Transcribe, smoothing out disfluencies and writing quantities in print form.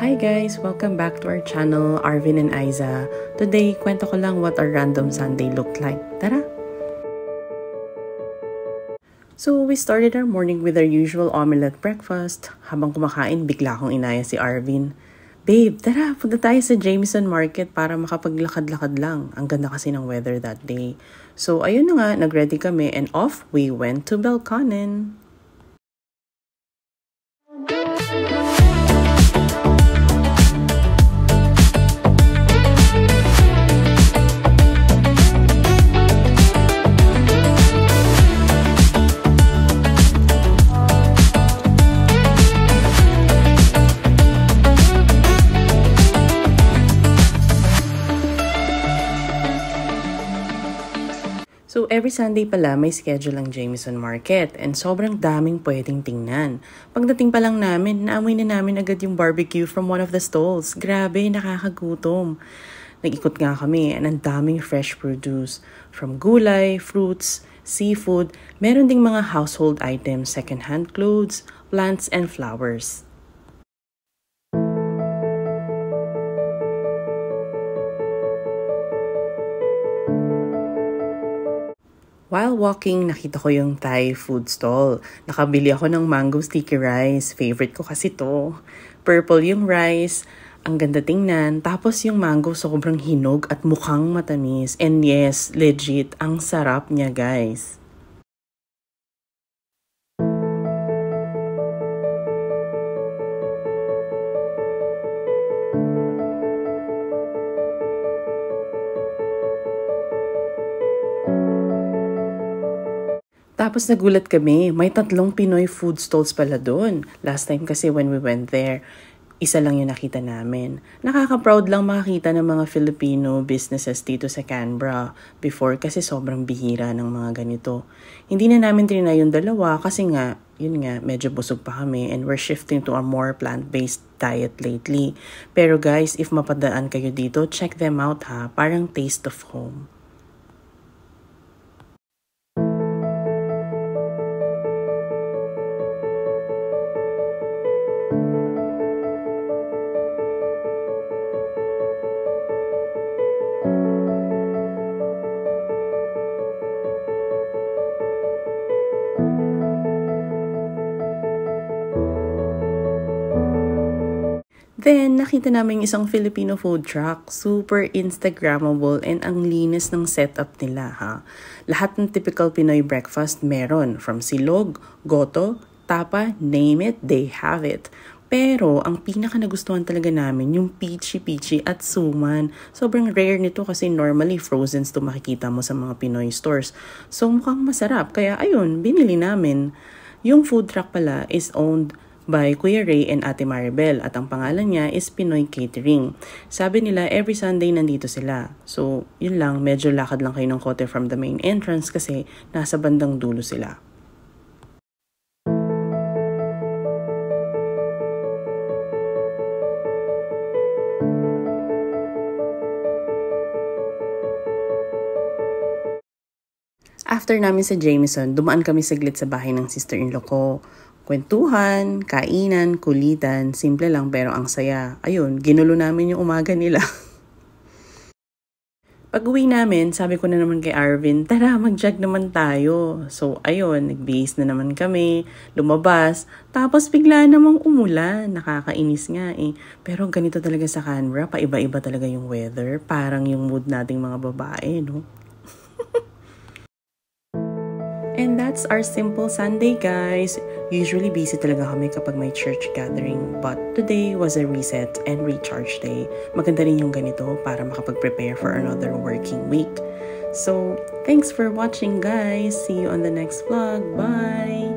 Hi guys! Welcome back to our channel, Arvin and Aiza. Today, kwento ko lang what our random Sunday looked like. Tara! So, we started our morning with our usual omelette breakfast. Habang kumakain, bigla akong inaya si Arvin. Babe, tara! Punta tayo sa Jameson Market para makapaglakad-lakad lang. Ang ganda kasi ng weather that day. So, ayun na nga, nag-ready kami and off we went to Belconnen. So, every Sunday pala may schedule ang Jameson Market and sobrang daming pwedeng tingnan. Pagdating pa lang namin, naamoy na namin agad yung barbecue from one of the stalls. Grabe, nakakagutom. Nag-ikot nga kami and ang daming fresh produce. From gulay, fruits, seafood, meron ding mga household items, second-hand clothes, plants, and flowers. While walking, nakita ko yung Thai food stall. Nakabili ako ng mango sticky rice. Favorite ko kasi to. Purple yung rice. Ang ganda tingnan. Tapos yung mango sobrang hinog at mukhang matamis. And yes, legit, ang sarap niya guys. Tapos nagulat kami, may 3 Pinoy food stalls pala doon. Last time kasi when we went there, isa lang yung nakita namin. Nakaka-proud lang makakita ng mga Filipino businesses dito sa Canberra before kasi sobrang bihira ng mga ganito. Hindi na namin trinay yung dalawa kasi nga, yun nga, medyo busog pa kami and we're shifting to a more plant-based diet lately. Pero guys, if mapadaan kayo dito, check them out ha. Parang taste of home. Then, nakita namin isang Filipino food truck. Super Instagrammable and ang linis ng setup nila ha. Lahat ng typical Pinoy breakfast meron. From silog, goto, tapa, name it, they have it. Pero, ang pinaka nagustuhan talaga namin, yung peachy-peachy at suman. Sobrang rare nito kasi normally frozen to makikita mo sa mga Pinoy stores. So, mukhang masarap. Kaya, ayun, binili namin. Yung food truck pala is owned by Kuya Ray and Ate Maribel at ang pangalan niya is Pinoy Catering. Sabi nila every Sunday nandito sila. So, yun lang, medyo lakad lang kayo ng kote from the main entrance kasi nasa bandang dulo sila. After namin sa Jameson, dumaan kami saglit sa bahay ng sister-in-law ko. Kwentuhan, kainan, kulitan, simple lang pero ang saya. Ayun, ginulo namin yung umaga nila. Pag-uwi namin, sabi ko na naman kay Arvin, tara mag-jog naman tayo. So ayun, nag-base na naman kami, lumabas, tapos bigla namang umulan. Nakakainis nga eh. Pero ganito talaga sa Canberra, paiba-iba talaga yung weather. Parang yung mood nating mga babae, no? And that's our simple Sunday, guys. Usually busy talaga kami kapag may church gathering. But today was a reset and recharge day. Maganda rin yung ganito para makapag-prepare for another working week. So, thanks for watching, guys. See you on the next vlog. Bye!